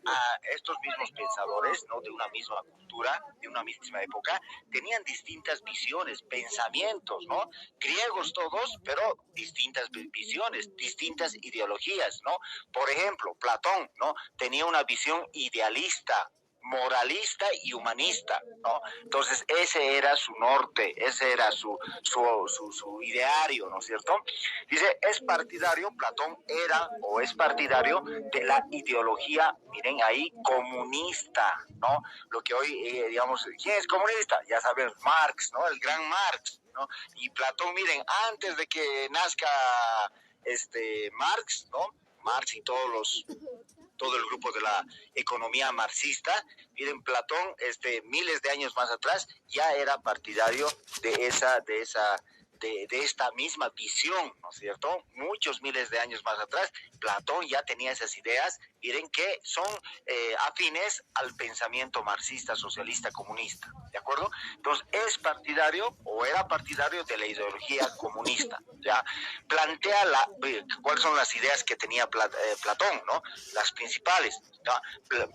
a estos mismos pensadores, ¿no? De una misma cultura, de una misma época, tenían distintas visiones, pensamientos, ¿no? Griegos todos, pero distintas visiones, distintas ideologías, ¿no? Por ejemplo, Platón, ¿no? Tenía una visión idealista, moralista y humanista, ¿no? Entonces ese era su norte, ese era su ideario, ¿no es cierto? Dice, es partidario, Platón era o es partidario de la ideología, miren ahí, comunista, ¿no? Lo que hoy, digamos, ¿quién es comunista? Ya saben, Marx, ¿no? El gran Marx, ¿no? Y Platón, miren, antes de que nazca Marx, ¿no? Marx y todo el grupo de la economía marxista, miren, Platón, miles de años más atrás, ya era partidario de esta misma visión, ¿no es cierto? Muchos miles de años más atrás, Platón ya tenía esas ideas, miren que son afines al pensamiento marxista, socialista, comunista, ¿de acuerdo? Entonces, es partidario o era partidario de la ideología comunista, ¿ya? Plantea cuáles son las ideas que tenía Platón, ¿no? Las principales, ¿no?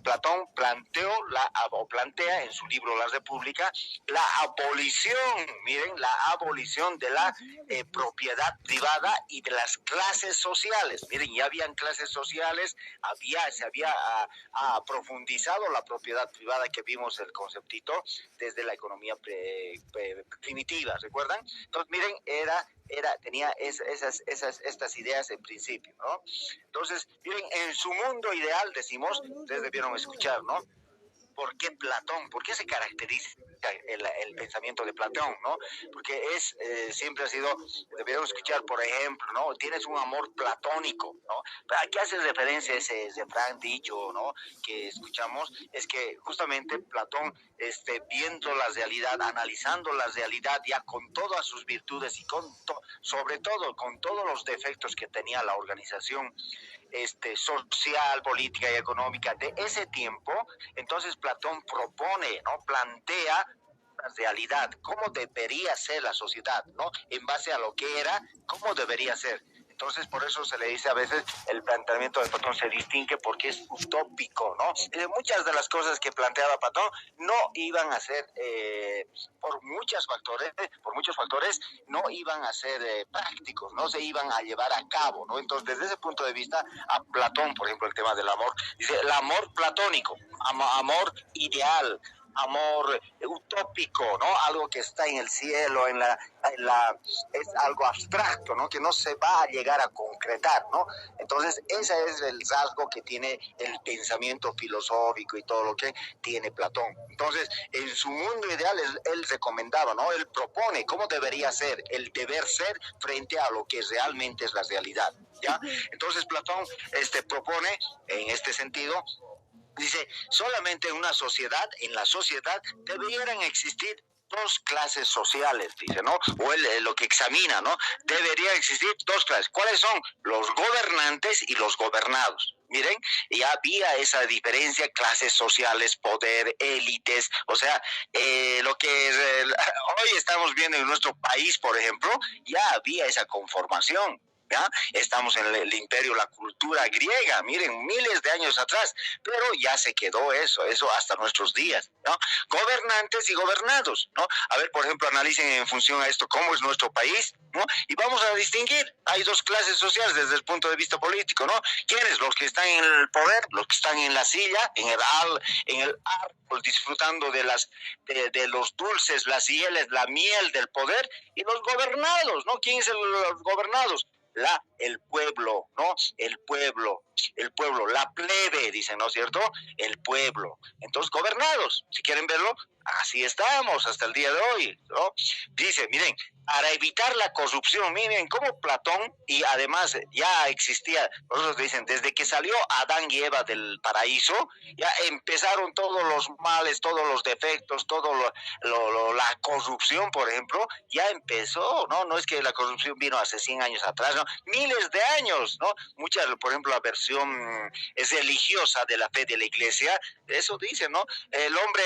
Platón plantea en su libro La República la abolición, miren, la abolición de la propiedad privada y de las clases sociales. Miren, ya habían clases sociales, se había profundizado la propiedad privada, que vimos el conceptito desde la economía primitiva, ¿recuerdan? Entonces, miren, tenía estas ideas en principio, ¿no? Entonces, miren, en su mundo ideal, decimos, ustedes debieron escuchar, ¿no? ¿Por qué Platón? ¿Por qué se caracteriza el pensamiento de Platón, ¿no? Porque siempre ha sido, debieron escuchar, por ejemplo, ¿no? Tienes un amor platónico, ¿no? ¿A qué hace referencia ese refrán dicho, ¿no? Que escuchamos, es que justamente Platón, viendo la realidad, analizando la realidad ya con todas sus virtudes y sobre todo con todos los defectos que tenía la organización social, política y económica de ese tiempo, entonces Platón propone, ¿no? Plantea la realidad, cómo debería ser la sociedad, ¿no? En base a lo que era, cómo debería ser. Entonces, por eso se le dice a veces el planteamiento de Platón se distingue porque es utópico, ¿no? Muchas de las cosas que planteaba Platón no iban a ser, por muchos factores, no iban a ser prácticos, no se iban a llevar a cabo, ¿no? Entonces, desde ese punto de vista, a Platón, por ejemplo, el tema del amor, dice el amor platónico, amor ideal, amor utópico, ¿no? Algo que está en el cielo, es algo abstracto, ¿no? Que no se va a llegar a concretar, ¿no? Entonces, ese es el rasgo que tiene el pensamiento filosófico y todo lo que tiene Platón. Entonces, en su mundo ideal, él recomendaba, ¿no? Él propone cómo debería ser, el deber ser frente a lo que realmente es la realidad, ¿ya? Entonces, Platón propone, en este sentido, dice, solamente en la sociedad deberían existir dos clases sociales, dice, ¿no? O lo que examina, ¿no? Deberían existir dos clases. ¿Cuáles son? Los gobernantes y los gobernados. Miren, ya había esa diferencia, clases sociales, poder, élites, o sea, lo que hoy estamos viendo en nuestro país, por ejemplo, ya había esa conformación. ¿Ya? Estamos en el imperio, la cultura griega, miren, miles de años atrás, pero ya se quedó eso hasta nuestros días, ¿no? Gobernantes y gobernados, ¿no? A ver, por ejemplo, analicen en función a esto cómo es nuestro país, ¿no? Y vamos a distinguir, hay dos clases sociales desde el punto de vista político, ¿no? ¿Quiénes? Los que están en el poder, los que están en la silla, en el árbol, disfrutando de los dulces, las hieles, la miel del poder, y los gobernados, ¿no? ¿Quién es los gobernados? El pueblo, ¿no? El pueblo, la plebe, dicen, ¿no es cierto? El pueblo. Entonces, gobernados, si quieren verlo, así estamos hasta el día de hoy, ¿no? Dice, miren, para evitar la corrupción, miren cómo Platón, y además ya existía, nosotros dicen, desde que salió Adán y Eva del paraíso, ya empezaron todos los males, todos los defectos, la corrupción, por ejemplo, ya empezó, ¿no? No es que la corrupción vino hace 100 años atrás, ¿no? Miles de años, ¿no? Muchas, por ejemplo, la versión es religiosa de la fe de la iglesia, eso dice, ¿no? El hombre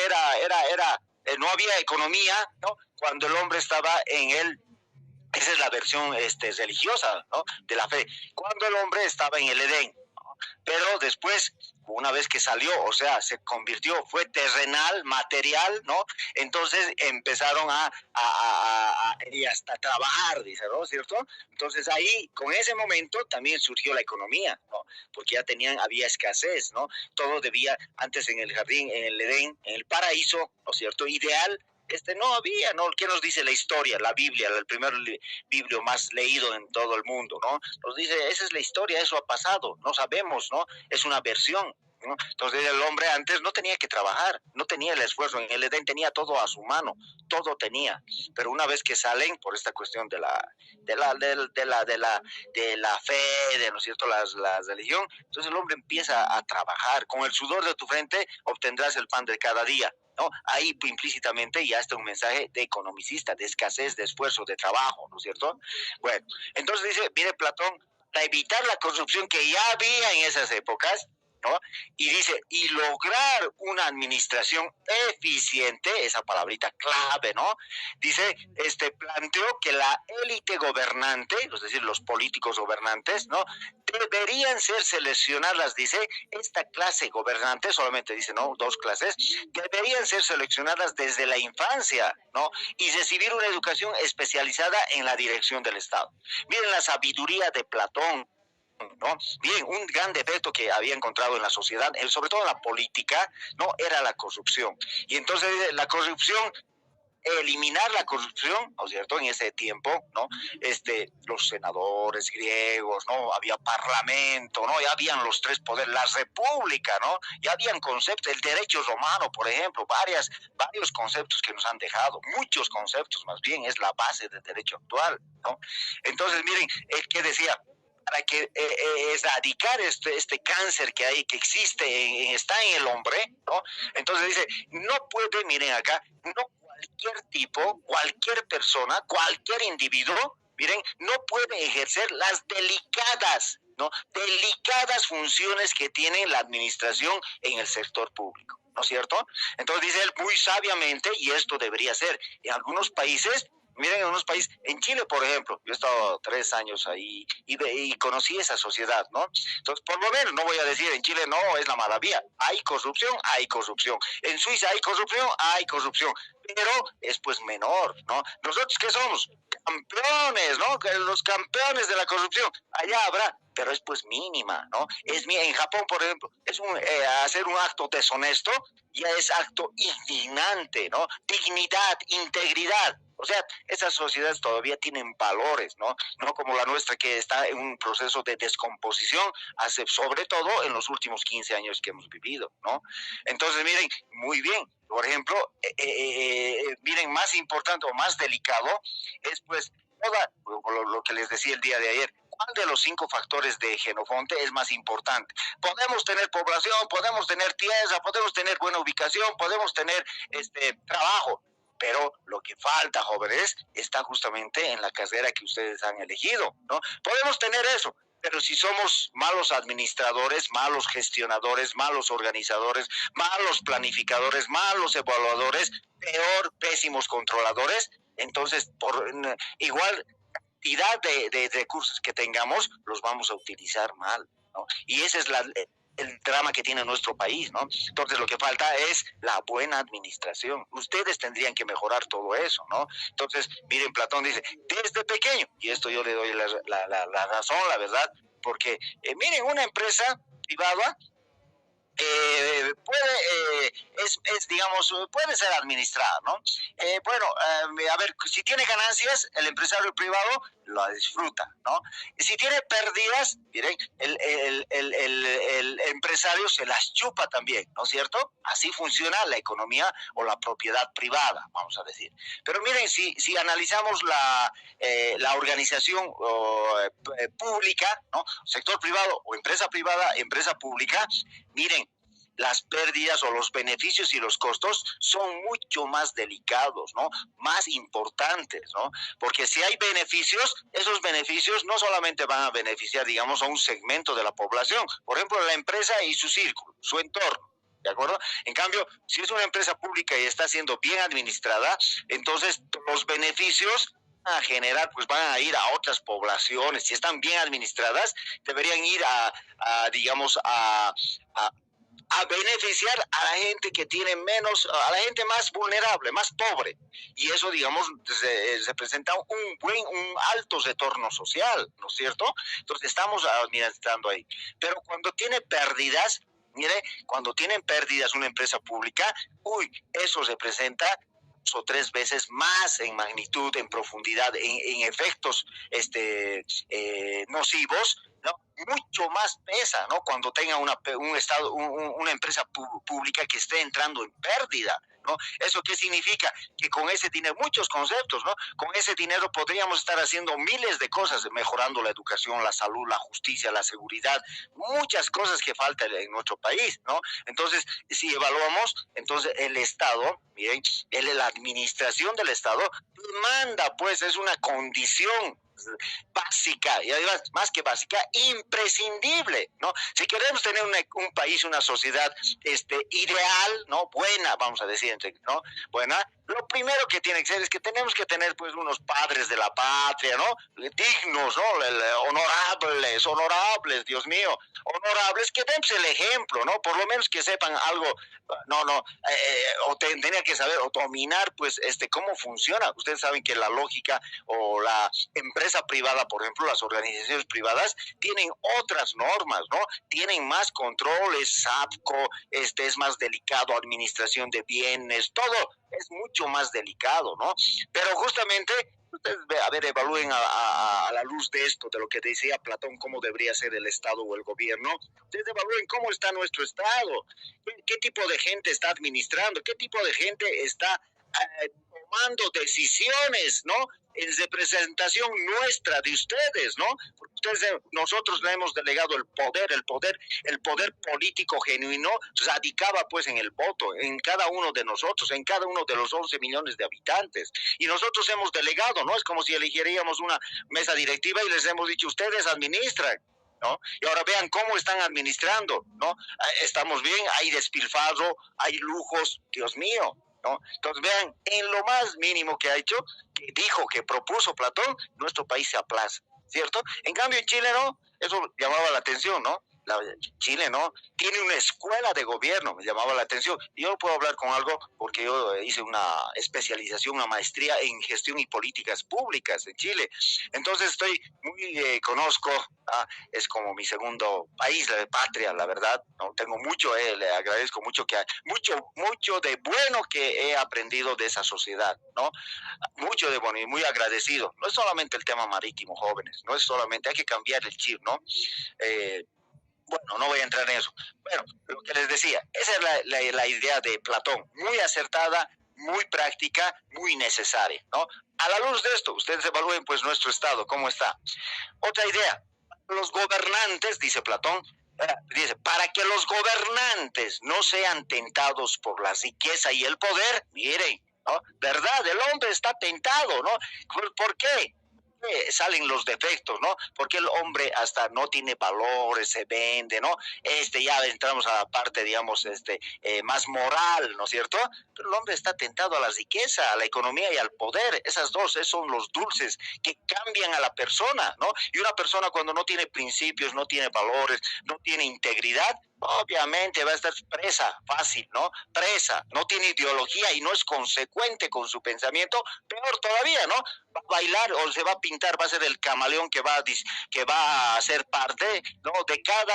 no había economía, ¿no? Cuando el hombre estaba esa es la versión religiosa, ¿no? De la fe, cuando el hombre estaba en el Edén. Pero después, una vez que salió, o sea, se convirtió, fue terrenal, material, ¿no? Entonces empezaron y hasta trabajar, dice, ¿no? ¿Cierto? Entonces ahí, con ese momento, también surgió la economía, ¿no? Porque ya había escasez, ¿no? Todo debía, antes en el jardín, en el Edén, en el paraíso, ¿no es cierto? Ideal, no había, ¿no? ¿Qué nos dice la historia? La Biblia, el primer libro más leído en todo el mundo, ¿no? Nos dice, esa es la historia, eso ha pasado, no sabemos, ¿no? Es una versión, ¿no? Entonces el hombre antes no tenía que trabajar, no tenía el esfuerzo, en el Edén tenía todo a su mano, todo tenía, pero una vez que salen por esta cuestión de la fe, ¿no es cierto?, la religión, entonces el hombre empieza a trabajar, con el sudor de tu frente obtendrás el pan de cada día, ¿no? Ahí implícitamente ya está un mensaje de economicista, de escasez, de esfuerzo, de trabajo, ¿no es cierto? Bueno, entonces dice, mire Platón, para evitar la corrupción que ya había en esas épocas, ¿no? Y dice, y lograr una administración eficiente, esa palabrita clave, ¿no? Dice, planteó que la élite gobernante, es decir, los políticos gobernantes, ¿no? Deberían ser seleccionadas, dice, esta clase gobernante, solamente dice, ¿no? 2 clases, deberían ser seleccionadas desde la infancia, ¿no? Y recibir una educación especializada en la dirección del Estado. Miren la sabiduría de Platón, ¿no? Bien, un gran defecto que había encontrado en la sociedad, sobre todo en la política, ¿no? Era la corrupción. Y entonces la corrupción, eliminar la corrupción, ¿no es cierto?, en ese tiempo, ¿no? Los senadores griegos, ¿no? Había parlamento, ¿no? Ya habían los 3 poderes, la república, ¿no? Ya habían conceptos, el derecho romano, por ejemplo, varios conceptos que nos han dejado, muchos conceptos, más bien, es la base del derecho actual, ¿no? Entonces, miren, ¿qué decía? Para que erradicar este cáncer que hay, que existe, está en el hombre, ¿no? Entonces dice, no puede, miren acá, no cualquier tipo, cualquier persona, cualquier individuo, miren, no puede ejercer las delicadas, ¿no? Delicadas funciones que tiene la administración en el sector público, ¿no es cierto? Entonces dice él muy sabiamente, y esto debería ser, en algunos países, miren, en unos países, en Chile, por ejemplo, yo he estado 3 años ahí y conocí esa sociedad, ¿no? Entonces, por lo menos, no voy a decir en Chile no es la maravilla, hay corrupción, en Suiza hay corrupción, pero es pues menor, ¿no? Nosotros, ¿qué somos? Campeones, ¿no? Los campeones de la corrupción, allá habrá, pero es pues mínima, ¿no? En Japón, por ejemplo, hacer un acto deshonesto ya es acto indignante, ¿no? Dignidad, integridad. O sea, esas sociedades todavía tienen valores, ¿no? No como la nuestra, que está en un proceso de descomposición, sobre todo en los últimos 15 años que hemos vivido, ¿no? Entonces, miren, muy bien, por ejemplo, miren, más importante o más delicado es pues lo que les decía el día de ayer. ¿Cuál de los 5 factores de Jenofonte es más importante? Podemos tener población, podemos tener tierra, podemos tener buena ubicación, podemos tener trabajo, pero lo que falta, jóvenes, está justamente en la carrera que ustedes han elegido, ¿no? Podemos tener eso, pero si somos malos administradores, malos gestionadores, malos organizadores, malos planificadores, malos evaluadores, peor, pésimos controladores, entonces, por igual cantidad de recursos que tengamos, los vamos a utilizar mal, ¿no? Y ese es el drama que tiene nuestro país, ¿no? Entonces lo que falta es la buena administración. Ustedes tendrían que mejorar todo eso, ¿no? Entonces, miren, Platón dice, desde pequeño, y esto yo le doy la razón, la verdad, porque, miren, una empresa privada digamos, puede ser administrada, ¿no? A ver, si tiene ganancias, el empresario privado lo disfruta, ¿no? Y si tiene pérdidas, miren, el empresario se las chupa también, ¿no es cierto? Así funciona la economía o la propiedad privada, vamos a decir. Pero miren, si analizamos la organización pública, ¿no? Sector privado o empresa privada, empresa pública, miren, las pérdidas o los beneficios y los costos son mucho más delicados, ¿no? Más importantes, ¿no? Porque si hay beneficios, esos beneficios no solamente van a beneficiar, digamos, a un segmento de la población, por ejemplo, la empresa y su círculo, su entorno. ¿De acuerdo? En cambio, si es una empresa pública y está siendo bien administrada, entonces los beneficios a generar, pues van a ir a otras poblaciones, si están bien administradas, deberían ir digamos, a beneficiar a la gente que tiene menos, a la gente más vulnerable, más pobre. Y eso, digamos, se presenta un alto retorno social, ¿no es cierto? Entonces estamos administrando ahí. Pero cuando tiene pérdidas, mire, cuando tienen pérdidas una empresa pública, eso representa 2 o 3 veces más en magnitud, en profundidad, en efectos nocivos, ¿no? Mucho más pesa, ¿no? Cuando tenga un estado, una empresa pública que esté entrando en pérdida, ¿no? ¿Eso qué significa? Que con ese dinero, muchos conceptos, ¿no? Con ese dinero podríamos estar haciendo miles de cosas, mejorando la educación, la salud, la justicia, la seguridad, muchas cosas que faltan en nuestro país, ¿no? Entonces, si evaluamos, entonces el Estado, miren, la administración del Estado manda, pues es una condición básica, y además, más que básica, imprescindible, ¿no? Si queremos tener un país, una sociedad ideal, ¿no? Buena, vamos a decir, ¿no? Buena, lo primero que tiene que ser es que tenemos que tener, pues, unos padres de la patria, ¿no? Dignos, ¿no? Honorables, Dios mío, honorables, que den el ejemplo, ¿no? Por lo menos que sepan algo, o tendría que saber, o dominar, pues, cómo funciona. Ustedes saben que la lógica o la empresa privada, por ejemplo, las organizaciones privadas, tienen otras normas, ¿no? Tienen más controles, SAPCO, es más delicado, administración de bienes, todo es mucho más delicado, ¿no? Pero justamente, ustedes, a ver, evalúen a la luz de esto, de lo que decía Platón, cómo debería ser el Estado o el gobierno. Ustedes evalúen cómo está nuestro Estado, qué tipo de gente está administrando, qué tipo de gente está tomando decisiones, ¿no? En representación nuestra de ustedes, ¿no? Porque nosotros le hemos delegado el poder político genuino radicaba pues en el voto, en cada uno de nosotros, en cada uno de los 11 millones de habitantes. Y nosotros hemos delegado, ¿no? Es como si elegiríamos una mesa directiva y les hemos dicho, ustedes administran, ¿no? Y ahora vean cómo están administrando, ¿no? Estamos bien, hay despilfarro, hay lujos, Dios mío, ¿no? Entonces vean, en lo más mínimo que ha hecho, que dijo, que propuso Platón, nuestro país se aplaza, ¿cierto? En cambio en Chile no, eso llamaba la atención, ¿no? Chile no, tiene una escuela de gobierno, me llamaba la atención. Yo puedo hablar con algo porque yo hice una especialización, una maestría en gestión y políticas públicas en Chile. Entonces conozco, es como mi segundo país, la de patria, la verdad. No tengo mucho, le agradezco mucho mucho de bueno que he aprendido de esa sociedad, ¿no? Mucho de bueno y muy agradecido. No es solamente el tema marítimo, jóvenes, no es solamente, hay que cambiar el chip, ¿no? Bueno, no voy a entrar en eso. Bueno, lo que les decía, esa es la idea de Platón, muy acertada, muy práctica, muy necesaria, ¿no? A la luz de esto, ustedes evalúen pues nuestro Estado, cómo está. Otra idea, los gobernantes, dice Platón, dice, para que los gobernantes no sean tentados por la riqueza y el poder, miren, ¿no? ¿Verdad? El hombre está tentado, ¿no? ¿Por qué? Salen los defectos, ¿no? Porque el hombre hasta no tiene valores, se vende, ¿no? Ya entramos a la parte, digamos, más moral, ¿no es cierto? Pero el hombre está tentado a la riqueza, a la economía y al poder. Esas dos, esos son los dulces que cambian a la persona, ¿no? Y una persona cuando no tiene principios, no tiene valores, no tiene integridad, obviamente va a estar presa, fácil, ¿no? Presa, no tiene ideología y no es consecuente con su pensamiento, peor todavía, ¿no? Va a bailar o se va a pintar, va a ser el camaleón que va a ser parte, ¿no? De cada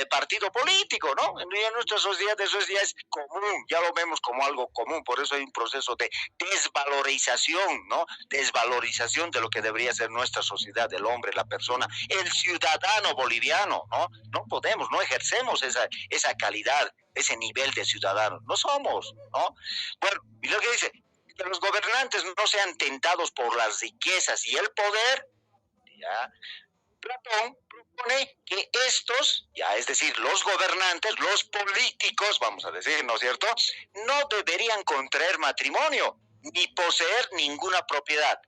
partido político, ¿no? En nuestra sociedad eso ya es común, ya lo vemos como algo común, por eso hay un proceso de desvalorización, ¿no? Desvalorización de lo que debería ser nuestra sociedad, el hombre, la persona, el ciudadano boliviano, ¿no? No podemos, no ejercemos esa calidad, ese nivel de ciudadanos, no somos, ¿no? Bueno, y lo que dice, que los gobernantes no sean tentados por las riquezas y el poder, ya, Platón propone que estos, ya, es decir, los gobernantes, los políticos, vamos a decir, ¿no es cierto?, no deberían contraer matrimonio, ni poseer ninguna propiedad.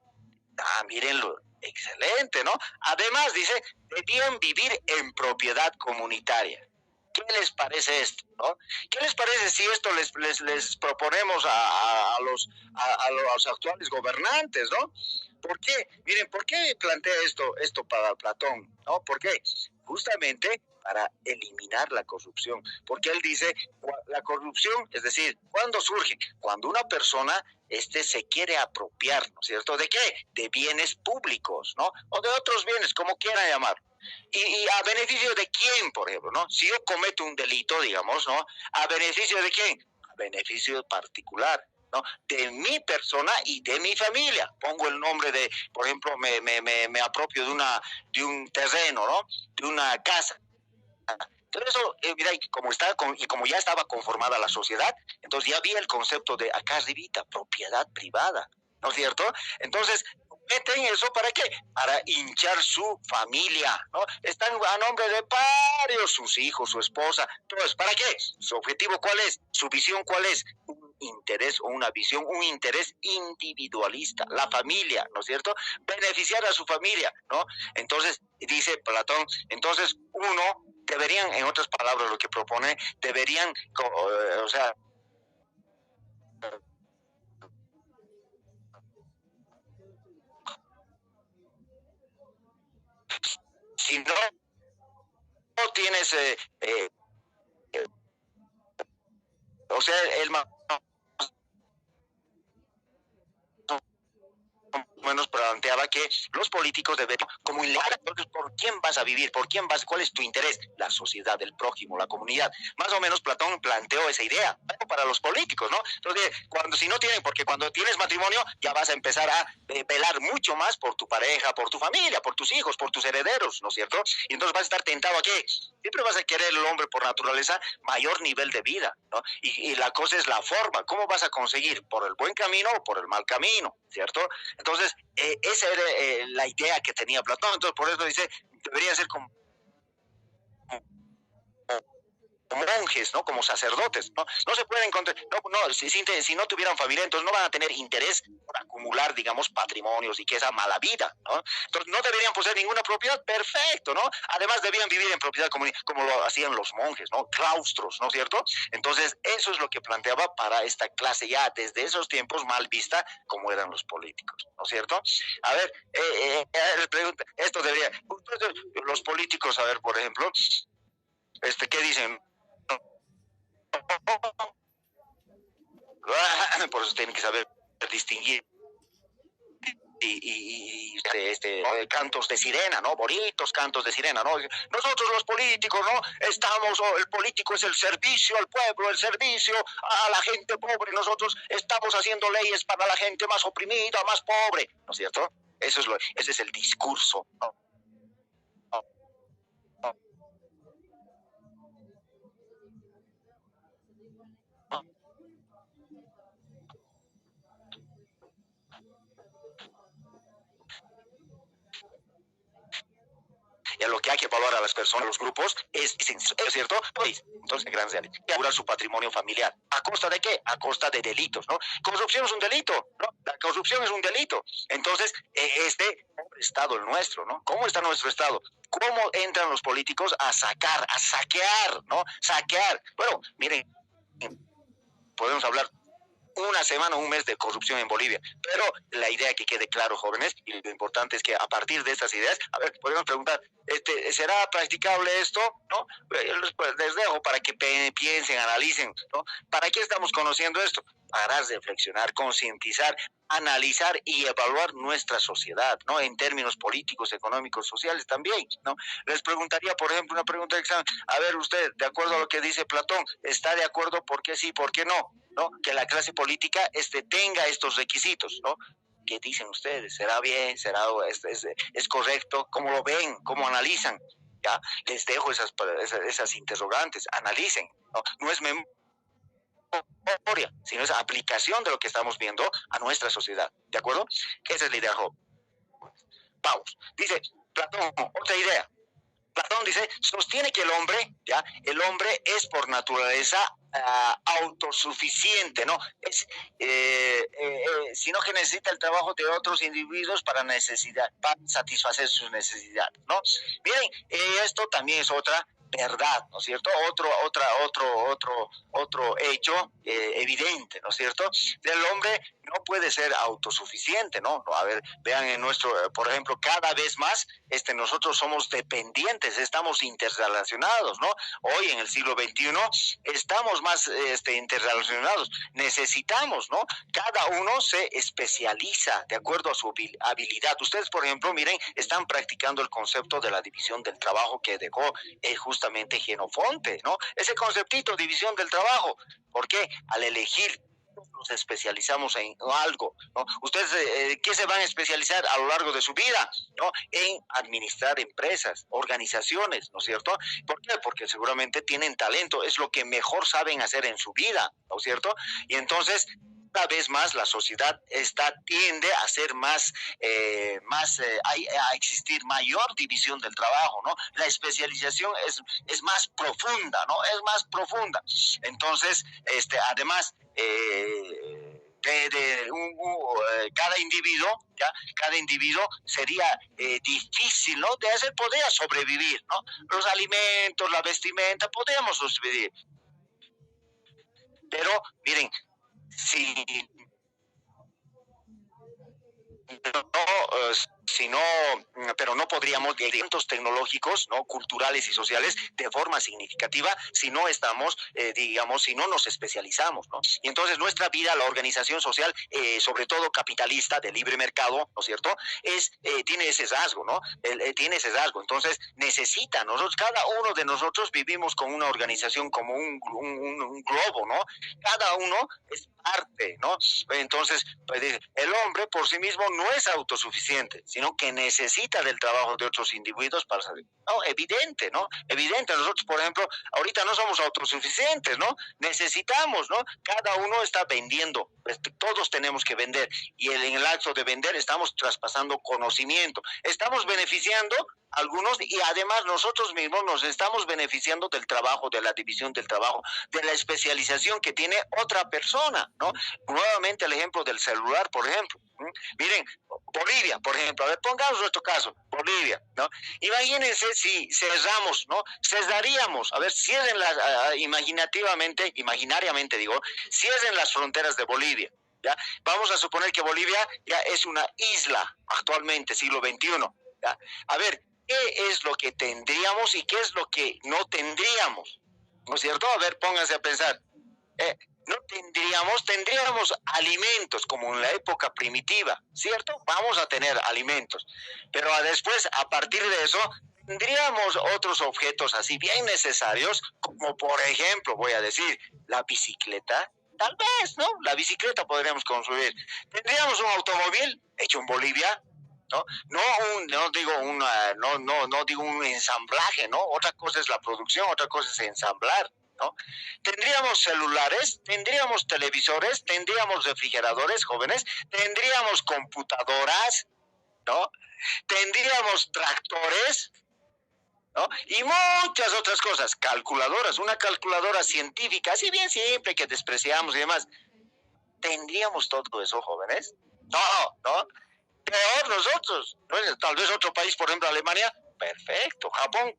Mírenlo, excelente, ¿no? Además, dice, debían vivir en propiedad comunitaria. ¿Qué les parece esto? ¿No? ¿Qué les parece si esto les proponemos a los actuales gobernantes? ¿No? ¿Por qué? Miren, ¿por qué plantea esto para Platón? ¿No? ¿Por qué? Justamente para eliminar la corrupción. Porque él dice, la corrupción, es decir, ¿cuándo surge? Cuando una persona se quiere apropiar, ¿no es cierto? ¿De qué? De bienes públicos, ¿no? O de otros bienes, como quieran llamar. Y a beneficio de quién, por ejemplo, ¿no? Si yo cometo un delito, digamos, ¿no? ¿A beneficio de quién? A beneficio particular. ¿No? De mi persona y de mi familia. Pongo el nombre de, por ejemplo, me apropio de un terreno, ¿no? De una casa. Entonces eso, mira, y como ya estaba conformada la sociedad, entonces ya había el concepto de acá arribita, propiedad privada, ¿no es cierto? Entonces, meten eso ¿para qué? Para hinchar su familia, ¿no? Están a nombre de varios, sus hijos, su esposa, entonces, ¿para qué? Su objetivo ¿cuál es? Su visión ¿cuál es? Un interés o una visión, un interés individualista, la familia, ¿no es cierto? Beneficiar a su familia, ¿no? Entonces, dice Platón, entonces uno deberían, en otras palabras, lo que propone, deberían, o sea, si no tienes, o sea, el más menos planteaba que los políticos deben, como ilegal, entonces, ¿por quién vas a vivir? ¿Por quién vas? ¿Cuál es tu interés? La sociedad, el prójimo, la comunidad. Más o menos Platón planteó esa idea para los políticos, ¿no? Entonces, si no tienen, porque cuando tienes matrimonio ya vas a empezar a velar mucho más por tu pareja, por tu familia, por tus hijos, por tus herederos, ¿no es cierto? Y entonces vas a estar tentado a qué? Siempre vas a querer el hombre por naturaleza mayor nivel de vida, ¿no? Y la cosa es la forma, ¿cómo vas a conseguir? ¿Por el buen camino o por el mal camino? ¿Cierto? Entonces, esa era la idea que tenía Platón. Entonces, por eso dice, debería ser como monjes, ¿no? Como sacerdotes, ¿no? No se pueden encontrar, si no tuvieran familia, entonces no van a tener interés por acumular, digamos, patrimonios y que esa mala vida, ¿no? Entonces no deberían poseer ninguna propiedad, perfecto, ¿no? Además debían vivir en propiedad como lo hacían los monjes, ¿no? Claustros, ¿no es cierto? Entonces eso es lo que planteaba para esta clase ya desde esos tiempos mal vista como eran los políticos, ¿no es cierto? A ver, esto debería, los políticos, a ver, por ejemplo, ¿qué dicen? Por eso tienen que saber distinguir cantos de sirena, ¿no? Bonitos cantos de sirena, ¿no? Nosotros los políticos, ¿no? El político es el servicio al pueblo, el servicio a la gente pobre. Nosotros estamos haciendo leyes para la gente más oprimida, más pobre, ¿no es cierto? Ese es el discurso, ¿no? Y a lo que hay que evaluar a las personas, a los grupos, ¿es cierto? Entonces, gran asegurar su patrimonio familiar. ¿A costa de qué? A costa de delitos, ¿no? Corrupción es un delito, ¿no? La corrupción es un delito. Entonces, pobre Estado el nuestro, ¿no? ¿Cómo está nuestro Estado? ¿Cómo entran los políticos a saquear, ¿no? Saquear. Bueno, miren, podemos hablar una semana o un mes de corrupción en Bolivia. Pero la idea que quede claro, jóvenes, y lo importante es que a partir de estas ideas, a ver, podemos preguntar, ¿será practicable esto? ¿No? Les dejo para que piensen, analicen, ¿no? ¿Para qué estamos conociendo esto? Para reflexionar, concientizar, analizar y evaluar nuestra sociedad, ¿no? En términos políticos, económicos, sociales también, ¿no? Les preguntaría, por ejemplo, una pregunta de examen, a ver usted, de acuerdo a lo que dice Platón, ¿está de acuerdo por qué sí, por qué no? ¿No? Que la clase política tenga estos requisitos, ¿no? ¿Qué dicen ustedes? ¿Será bien? ¿Es correcto? ¿Cómo lo ven? ¿Cómo analizan? ¿Ya? Les dejo esas interrogantes, analicen, ¿no? No es memoria, sino es aplicación de lo que estamos viendo a nuestra sociedad, ¿de acuerdo? Esa es la idea, Job. Vamos, dice Platón, otra idea. Platón dice, sostiene que el hombre es por naturaleza autosuficiente, ¿no? Sino que necesita el trabajo de otros individuos para satisfacer sus necesidades, ¿no? Miren, esto también es otra verdad, ¿no es cierto? Otro hecho evidente, ¿no es cierto? El hombre no puede ser autosuficiente, ¿no? A ver, vean en nuestro, por ejemplo, cada vez más nosotros somos dependientes, estamos interrelacionados, ¿no? Hoy en el siglo XXI estamos más interrelacionados, necesitamos, ¿no? Cada uno se especializa de acuerdo a su habilidad. Ustedes, por ejemplo, miren, están practicando el concepto de la división del trabajo que dejó justamente Jenofonte, ¿no? Ese conceptito, división del trabajo. ¿Por qué? Al elegir nos especializamos en algo, ¿no? Ustedes, ¿qué se van a especializar a lo largo de su vida? ¿No? En administrar empresas, organizaciones, ¿no es cierto? ¿Por qué? Porque seguramente tienen talento, es lo que mejor saben hacer en su vida, ¿no es cierto? Y entonces, cada vez más la sociedad tiende a ser a existir mayor división del trabajo, ¿no? La especialización es más profunda, ¿no? Es más profunda. Entonces, además, cada individuo sería difícil, ¿no? De hacer, podría sobrevivir, ¿no? Los alimentos, la vestimenta, podríamos sobrevivir. Pero, miren, si no, sino, pero no podríamos de eventos tecnológicos, ¿no? Culturales y sociales de forma significativa si no estamos, digamos, si no nos especializamos, ¿no? Y entonces nuestra vida, la organización social, sobre todo capitalista de libre mercado, ¿no es cierto? Tiene ese rasgo, ¿no? Tiene ese rasgo. Entonces necesita, cada uno de nosotros vivimos con una organización como un globo, ¿no? Cada uno es parte, ¿no? Entonces, pues, el hombre por sí mismo no es autosuficiente, sino que necesita del trabajo de otros individuos para salir. No, evidente, ¿no? Evidente. Nosotros, por ejemplo, ahorita no somos autosuficientes, ¿no? Necesitamos, ¿no? Cada uno está vendiendo, todos tenemos que vender, y en el acto de vender estamos traspasando conocimiento, estamos beneficiando algunos, y además nosotros mismos nos estamos beneficiando del trabajo, de la división del trabajo, de la especialización que tiene otra persona, ¿no? Nuevamente el ejemplo del celular, por ejemplo. Miren, Bolivia, por ejemplo, a ver, pongamos nuestro caso, Bolivia, ¿no? Imagínense si cerramos, ¿no? Cerraríamos, a ver, cierren imaginariamente digo, cierren las fronteras de Bolivia, ¿ya? Vamos a suponer que Bolivia ya es una isla actualmente, siglo XXI, ¿ya? A ver, ¿qué es lo que tendríamos y qué es lo que no tendríamos? ¿No es cierto? A ver, pónganse a pensar. No tendríamos alimentos como en la época primitiva, ¿cierto? Vamos a tener alimentos, pero después, a partir de eso, tendríamos otros objetos así bien necesarios, como por ejemplo, voy a decir, la bicicleta, tal vez, ¿no? La bicicleta podríamos construir. Tendríamos un automóvil hecho en Bolivia, ¿no? No digo un ensamblaje, ¿no? Otra cosa es la producción, otra cosa es ensamblar, ¿no? Tendríamos celulares, tendríamos televisores, tendríamos refrigeradores, jóvenes, tendríamos computadoras, ¿no? Tendríamos tractores, ¿no? Y muchas otras cosas, calculadoras, una calculadora científica, así bien simple que despreciamos y demás. ¿Tendríamos todo eso, jóvenes? No, ¿no? Peor nosotros, ¿no? Tal vez otro país, por ejemplo Alemania, perfecto, Japón,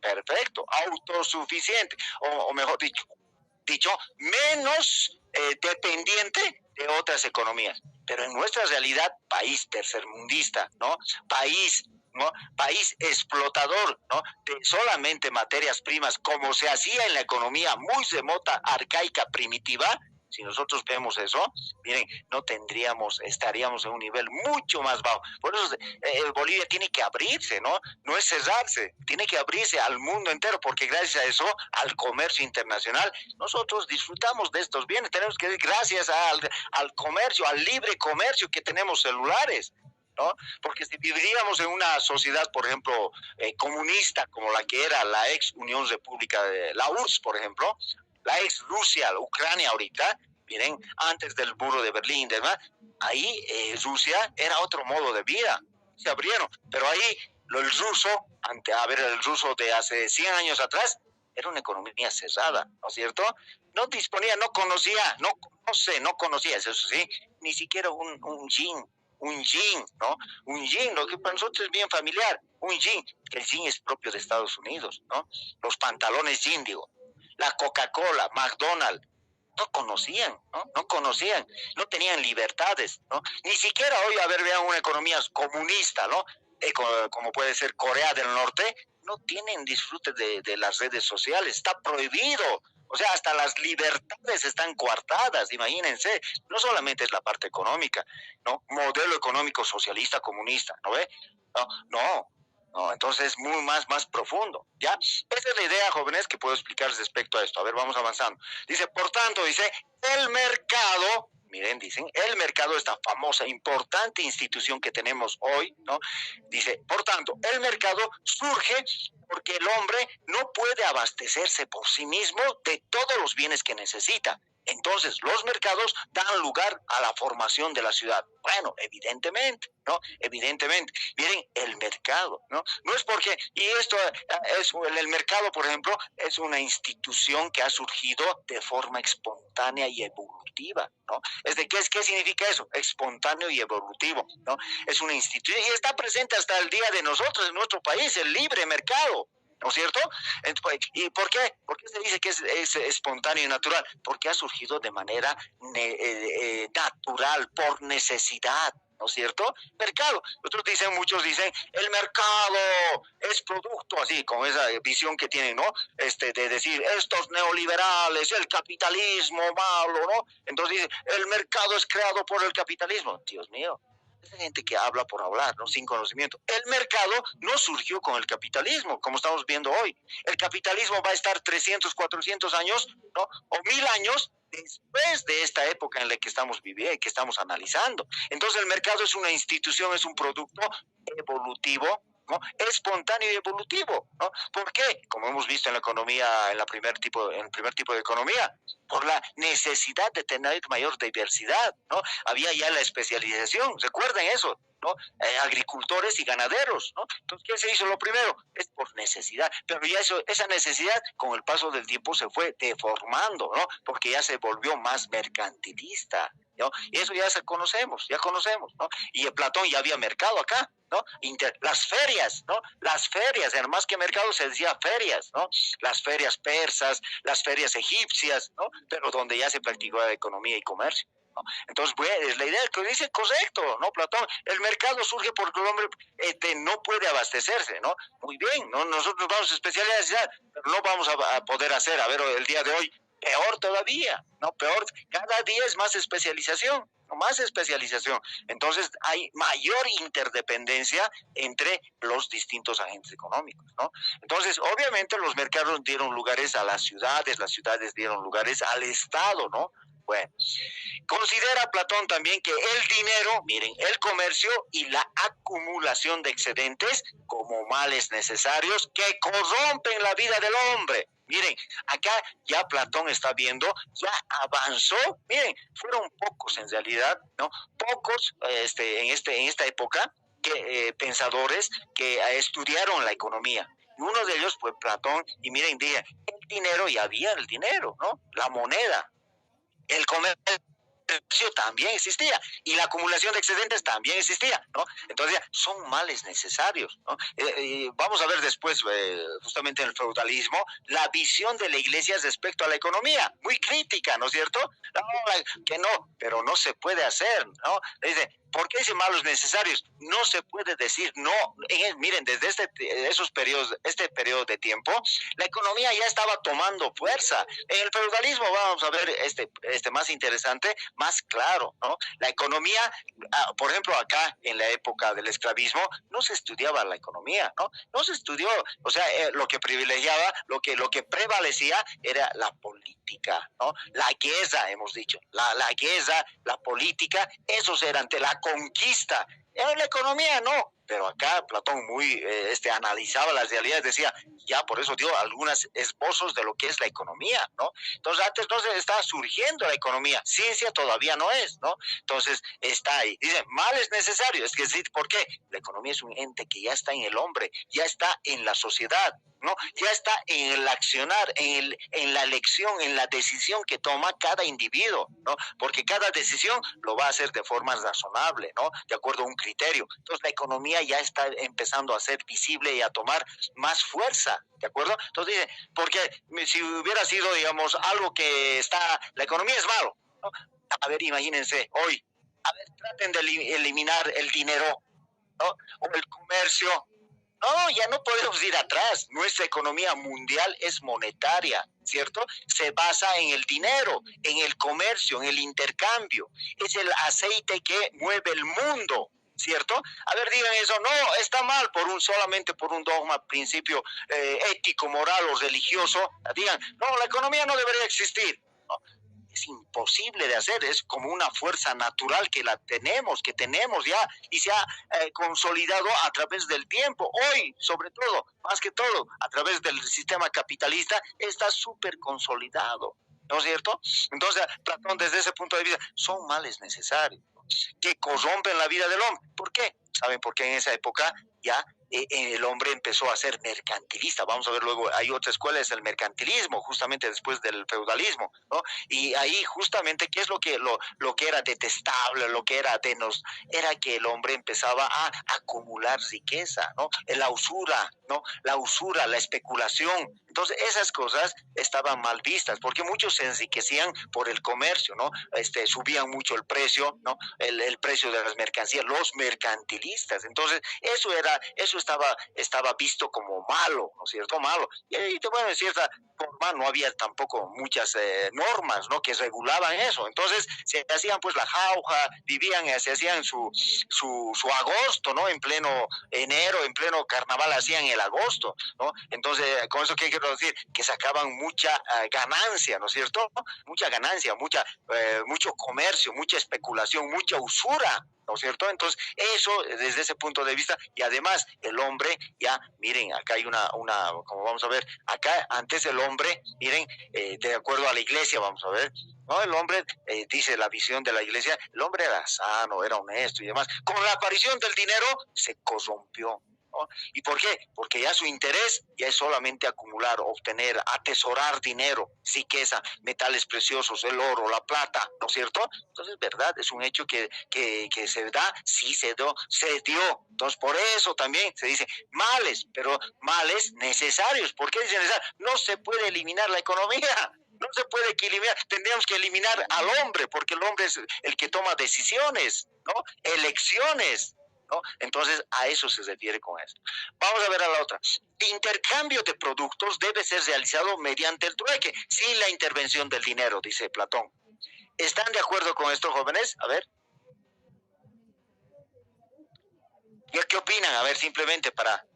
perfecto, autosuficiente, o mejor dicho, menos dependiente de otras economías. Pero en nuestra realidad, país tercermundista, ¿no? País explotador, ¿no? De solamente materias primas, como se hacía en la economía muy remota, arcaica, primitiva. Si nosotros vemos eso, miren, estaríamos en un nivel mucho más bajo. Por eso Bolivia tiene que abrirse, ¿no? No es cerrarse, tiene que abrirse al mundo entero, porque gracias a eso, al comercio internacional, nosotros disfrutamos de estos bienes. Tenemos que, gracias al comercio, al libre comercio que tenemos celulares, ¿no? Porque si viviríamos en una sociedad, por ejemplo, comunista, como la que era la ex Unión República, la URSS, por ejemplo, la ex Rusia, la Ucrania ahorita, miren, antes del muro de Berlín, demás, ahí Rusia era otro modo de vida, se abrieron, pero ahí el ruso de hace 100 años atrás era una economía cerrada, ¿no es cierto? No disponía, no conocía, eso sí, ni siquiera un yin, un jean, ¿no? Un jean, lo que para nosotros es bien familiar, un jean, que el jean es propio de Estados Unidos, ¿no? Los pantalones jean, digo, la Coca-Cola, McDonald's, no conocían, ¿no? No conocían, no tenían libertades, ¿no? Ni siquiera hoy, a ver, vean una economía comunista, ¿no? Como puede ser Corea del Norte, no tienen disfrute de las redes sociales, está prohibido. O sea, hasta las libertades están coartadas, imagínense. No solamente es la parte económica, ¿no? Modelo económico socialista, comunista, ¿no ve? No, entonces es muy más profundo, ¿ya? Esa es la idea, jóvenes, que puedo explicarles respecto a esto. A ver, vamos avanzando. Dice, por tanto, dice, el mercado, miren, dicen, el mercado, esta famosa, importante institución que tenemos hoy, ¿no? Dice, por tanto, el mercado surge porque el hombre no puede abastecerse por sí mismo de todos los bienes que necesita. Entonces, los mercados dan lugar a la formación de la ciudad. Bueno, evidentemente, ¿no? Evidentemente. Miren, el mercado, ¿no? No es porque, y esto es, el mercado, por ejemplo, es una institución que ha surgido de forma espontánea y evolutiva, ¿no? ¿Qué significa eso? Espontáneo y evolutivo, ¿no? Es una institución y está presente hasta el día de nosotros, en nuestro país, el libre mercado. ¿No es cierto? ¿Y por qué? ¿Por qué se dice que es espontáneo y natural? Porque ha surgido de manera natural, por necesidad. ¿No es cierto? Mercado. Muchos dicen, el mercado es producto, así, con esa visión que tienen, ¿no? De decir, estos neoliberales, el capitalismo malo, ¿no? Entonces dicen, el mercado es creado por el capitalismo. Dios mío. Es gente que habla por hablar, ¿no? Sin conocimiento. El mercado no surgió con el capitalismo, como estamos viendo hoy. El capitalismo va a estar 300, 400 años, ¿no? O 1000 años después de esta época en la que estamos viviendo, que estamos analizando. Entonces el mercado es una institución, es un producto evolutivo, ¿no? Espontáneo y evolutivo, ¿no? ¿Por qué? Como hemos visto en la economía, en el primer tipo de economía, por la necesidad de tener mayor diversidad, ¿no? Había ya la especialización, ¿recuerdan eso? ¿No? Agricultores y ganaderos, ¿no? Entonces, ¿qué se hizo lo primero? Es por necesidad, pero ya esa necesidad con el paso del tiempo se fue deformando, ¿no? Porque ya se volvió más mercantilista, ¿no? Y eso ya conocemos, ¿no? Y en Platón ya había mercado acá, ¿no? Las ferias, ¿no? Las ferias, más que mercado se decía ferias, ¿no? Las ferias persas, las ferias egipcias, ¿no? Pero donde ya se practicó la economía y comercio. ¿No? Entonces, pues, la idea que dice correcto, ¿no, Platón? El mercado surge porque el hombre no puede abastecerse, ¿no? Muy bien, ¿no? Nosotros vamos a especializar, pero no vamos a poder hacer, a ver, el día de hoy, peor todavía, ¿no? Peor, cada día es más especialización, ¿no? Más especialización. Entonces, hay mayor interdependencia entre los distintos agentes económicos, ¿no? Entonces, obviamente, los mercados dieron lugares a las ciudades dieron lugares al Estado, ¿no? Bueno, considera Platón también que el dinero, miren, el comercio y la acumulación de excedentes como males necesarios que corrompen la vida del hombre. Miren, acá ya Platón está viendo, ya avanzó, miren, fueron pocos en realidad, ¿no? Pocos en esta época que pensadores que estudiaron la economía. Y uno de ellos fue Platón, y miren, dije, el dinero, y había el dinero, ¿no? La moneda, el comercio también existía y la acumulación de excedentes también existía, ¿no? Entonces son males necesarios, ¿no? Vamos a ver después, justamente en el feudalismo, la visión de la iglesia respecto a la economía, muy crítica, ¿no es cierto? No, que no, pero no se puede hacer, ¿no? Dice, ¿por qué dice malos necesarios? No se puede decir no. Miren, desde este periodo de tiempo, la economía ya estaba tomando fuerza. En el feudalismo, vamos a ver más interesante, más claro, ¿no? La economía, por ejemplo, acá en la época del esclavismo, no se estudiaba la economía, ¿no? No se estudió, o sea, lo que privilegiaba, lo que prevalecía era la política, ¿no? La guerra, hemos dicho, la guerra, la política, esos eran ante la conquista. En la economía no. Pero acá Platón analizaba las realidades, decía, ya por eso dio algunos esbozos de lo que es la economía, ¿no? Entonces antes no se está surgiendo la economía, ciencia todavía no es, ¿no? Entonces está ahí. Dice, mal es necesario, es que decir, ¿por qué? La economía es un ente que ya está en el hombre, ya está en la sociedad, ¿no? Ya está en el accionar, en la elección, en la decisión que toma cada individuo, ¿no? Porque cada decisión lo va a hacer de forma razonable, ¿no? De acuerdo a un criterio. Entonces la economía ya está empezando a ser visible y a tomar más fuerza, ¿de acuerdo? Entonces dice, porque si hubiera sido, digamos, algo que está, la economía es malo, ¿no? A ver, imagínense, hoy, a ver, traten de eliminar el dinero, ¿no? O el comercio. No, ya no podemos ir atrás. Nuestra economía mundial es monetaria, ¿cierto? Se basa en el dinero, en el comercio, en el intercambio. Es el aceite que mueve el mundo, ¿cierto? A ver, digan eso. No, está mal solamente por un dogma, principio ético, moral o religioso. Digan, no, la economía no debería existir. No, es imposible de hacer, es como una fuerza natural que tenemos ya y se ha consolidado a través del tiempo. Hoy, sobre todo, más que todo, a través del sistema capitalista, está súper consolidado, ¿no es cierto? Entonces, Platón, desde ese punto de vista, son males necesarios que corrompen la vida del hombre. ¿Por qué? ¿Saben por qué en esa época ya el hombre empezó a ser mercantilista? Vamos a ver luego, hay otra escuela, es el mercantilismo, justamente después del feudalismo, ¿no? Y ahí justamente, ¿qué es lo que era detestable, lo que era era que el hombre empezaba a acumular riqueza, ¿no? La usura, ¿no? La usura, la especulación. Entonces, esas cosas estaban mal vistas, porque muchos se enriquecían por el comercio, ¿no? Subían mucho el precio, ¿no? El precio de las mercancías, los mercantilistas. Entonces, eso estaba visto como malo, ¿no es cierto? Malo. Y bueno, en cierta forma no había tampoco muchas normas, ¿no? Que regulaban eso. Entonces, se hacían pues la jauja, se hacían su agosto, ¿no? En pleno enero, en pleno carnaval hacían el agosto, ¿no? Entonces, con eso, ¿qué quiero decir? Que sacaban mucha ganancia, ¿no es cierto? Mucha ganancia, mucho comercio, mucha especulación, mucha usura, ¿no es cierto? Entonces, eso desde ese punto de vista, y además el hombre, ya, miren, acá hay como vamos a ver, acá antes el hombre, miren, de acuerdo a la iglesia, vamos a ver, ¿no? El hombre, dice la visión de la iglesia, el hombre era sano, era honesto y demás. Con la aparición del dinero se corrompió, ¿no? ¿Y por qué? Porque ya su interés ya es solamente acumular, obtener, atesorar dinero, riqueza, metales preciosos, el oro, la plata, ¿no es cierto? Entonces, verdad, es un hecho que se da, sí se dio. Entonces, por eso también se dice males, pero males necesarios. ¿Por qué dicen necesarios? No se puede eliminar la economía. No se puede eliminar, tendríamos que eliminar al hombre, porque el hombre es el que toma decisiones, ¿no? Elecciones, ¿no? Entonces, a eso se refiere con eso. Vamos a ver a la otra. Intercambio de productos debe ser realizado mediante el trueque, sin la intervención del dinero, dice Platón. ¿Están de acuerdo con esto, jóvenes? A ver. ¿Qué opinan? A ver, simplemente para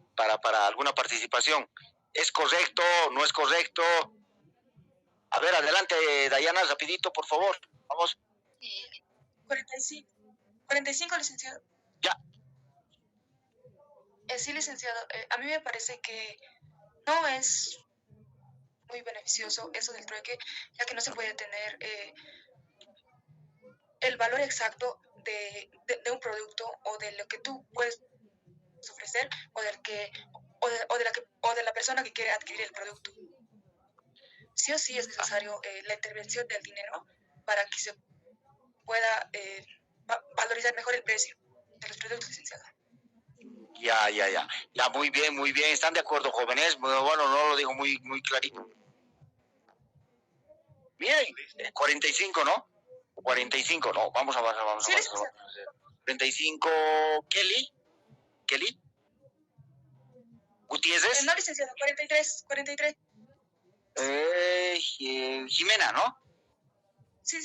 alguna participación. ¿Es correcto? ¿No es correcto? A ver, adelante, Dayana, rapidito, por favor. Vamos. 45, 45, licenciado. Ya. Sí, licenciado. A mí me parece que no es muy beneficioso eso del trueque, ya que no se puede tener el valor exacto de un producto o de lo que tú puedes ofrecer o de la persona que quiere adquirir el producto. Sí o sí es necesario la intervención del dinero para que se pueda valorizar mejor el precio de los productos, licenciado. Ya, muy bien, muy bien. ¿Están de acuerdo, jóvenes? Bueno, no lo digo muy clarito. Bien, 45, ¿no? 45, no, vamos a bajar, vamos a bajar. 45, Kelly. Gutiérrez. No, licenciado, 43. Jimena, ¿no? Sí.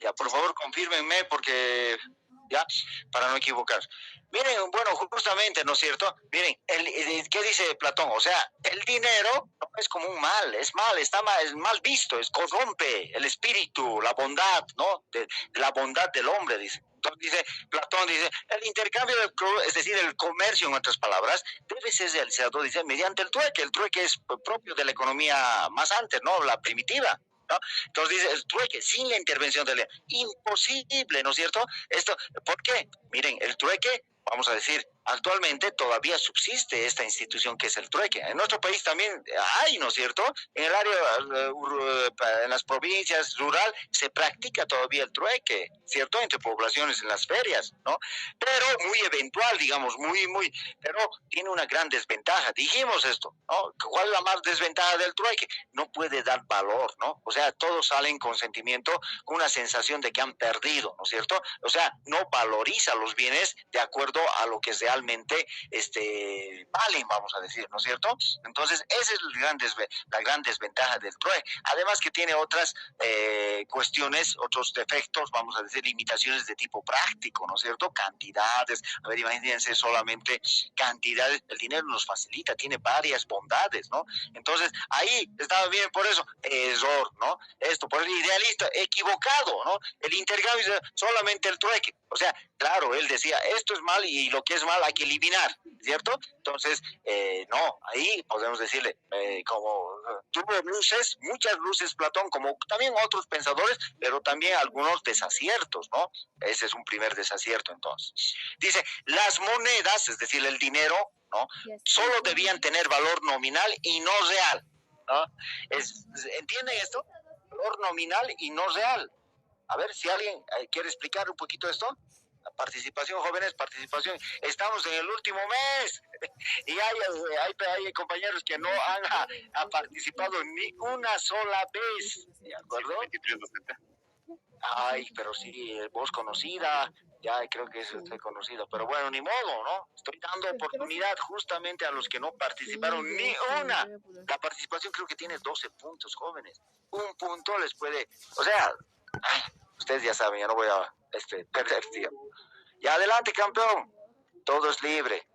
Ya, por favor, confírmenme porque ¿ya? Para no equivocar. Miren, bueno, justamente, ¿no es cierto? Miren, ¿qué dice Platón? O sea, el dinero no es como un mal, es mal, está mal, es mal visto, es corrompe el espíritu, la bondad, ¿no? De la bondad del hombre, dice. Entonces dice, Platón dice, el intercambio, es decir, el comercio, en otras palabras, debe ser realizado, dice, mediante el trueque es propio de la economía más antes, ¿no? La primitiva. ¿No? Entonces dice, el trueque sin la intervención de la imposible, ¿no es cierto? Esto, ¿por qué? Miren, el trueque, vamos a decir, actualmente todavía subsiste esta institución que es el trueque. En nuestro país también hay, ¿no es cierto? En el área, en las provincias rural, se practica todavía el trueque, ¿cierto? Entre poblaciones en las ferias, ¿no? Pero muy eventual, digamos, pero tiene una gran desventaja. Dijimos esto, ¿no? ¿Cuál es la más desventaja del trueque? No puede dar valor, ¿no? O sea, todos salen con sentimiento, con una sensación de que han perdido, ¿no es cierto? O sea, no valoriza los bienes de acuerdo a lo que realmente valen, vamos a decir, ¿no es cierto? Entonces, esa es la gran desventaja del trueque. Además que tiene otras cuestiones, otros defectos, vamos a decir, limitaciones de tipo práctico, ¿no es cierto? Cantidades, a ver, imagínense solamente cantidades, el dinero nos facilita, tiene varias bondades, ¿no? Entonces, ahí estaba bien, por eso, error, ¿no? Esto, por el idealista, equivocado, ¿no? El intercambio, solamente el trueque. O sea, claro, él decía, esto es mal y lo que es mal hay que eliminar, ¿cierto? Entonces, no, ahí podemos decirle, como tuvo luces, muchas luces Platón, como también otros pensadores, pero también algunos desaciertos, ¿no? Ese es un primer desacierto, entonces. Dice, las monedas, es decir, el dinero, ¿no? Solo debían tener valor nominal y no real, ¿no? ¿Entienden esto? Valor nominal y no real. A ver si alguien quiere explicar un poquito esto. Participación, jóvenes, participación. Estamos en el último mes y hay compañeros que no han participado ni una sola vez. ¿De acuerdo? Ay, pero sí, voz conocida, ya creo que eso estoy conocido, pero bueno, ni modo, ¿no? Estoy dando oportunidad justamente a los que no participaron ni una. La participación creo que tiene 12 puntos, jóvenes. Un punto les puede, o sea, ay, ustedes ya saben, ya no voy a perder tiempo. Ya adelante, campeón, todo es libre.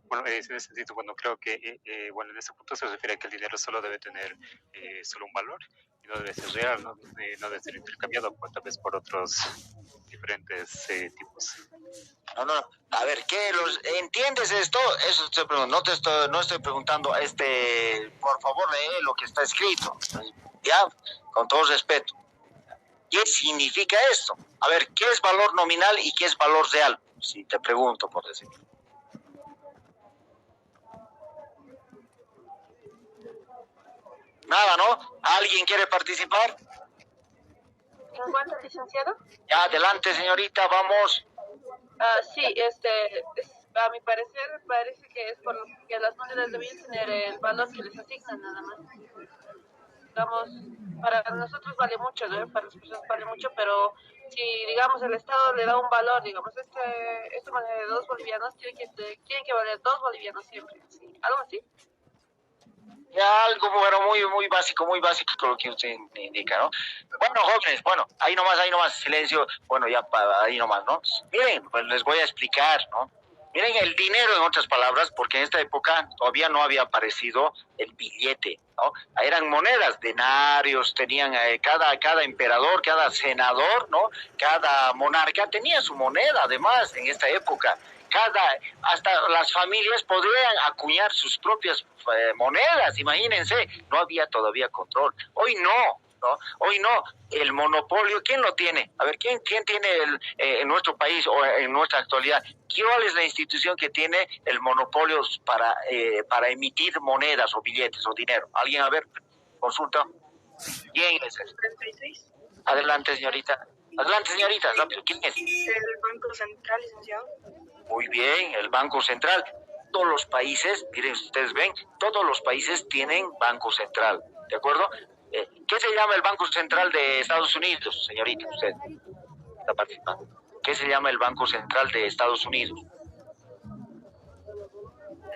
Bueno, en ese sentido, bueno, creo que, bueno, en ese punto se refiere a que el dinero solo debe tener solo un valor y no debe ser real, no debe ser intercambiado, pues, tal vez por otros diferentes tipos. No. A ver, ¿entiendes esto? Eso estoy preguntando. No estoy preguntando, por favor, lee lo que está escrito. Ya, con todo respeto. ¿Qué significa esto? A ver, ¿qué es valor nominal y qué es valor real? Si te pregunto, por decirlo. Nada, ¿no? ¿Alguien quiere participar? ¿En cuanto, licenciado? Ya, adelante, señorita, vamos. Sí, a mi parecer parece que es porque las monedas debían tener el valor que les asignan nada más. Digamos, para nosotros vale mucho, ¿no? Para las personas vale mucho, pero si, digamos, el Estado le da un valor, digamos, esta moneda de 2 bolivianos tiene que valer 2 bolivianos siempre, ¿sí? Algo así. Ya algo, bueno, muy básico lo que usted indica, ¿no? Bueno, jóvenes, bueno, ahí nomás, silencio, bueno, ya ahí nomás, ¿no? Miren, pues les voy a explicar, ¿no? Miren, el dinero, en otras palabras, porque en esta época todavía no había aparecido el billete, ¿no? Eran monedas, denarios, tenían cada emperador, cada senador, ¿no? Cada monarca tenía su moneda, además, en esta época. Hasta las familias podrían acuñar sus propias monedas, imagínense, no había todavía control. Hoy no. Hoy no, el monopolio, ¿quién lo tiene? A ver, ¿quién tiene en nuestro país o en nuestra actualidad? ¿Cuál es la institución que tiene el monopolio para emitir monedas o billetes o dinero? ¿Alguien, a ver, consulta? ¿Quién es? 36. Adelante, señorita. Adelante, señorita. ¿Quién es? El Banco Central, licenciado. Muy bien, el Banco Central. Todos los países, miren, ustedes ven, todos los países tienen Banco Central, ¿de acuerdo? ¿Qué se llama el Banco Central de Estados Unidos, señorita? Usted está participando. ¿Qué se llama el Banco Central de Estados Unidos?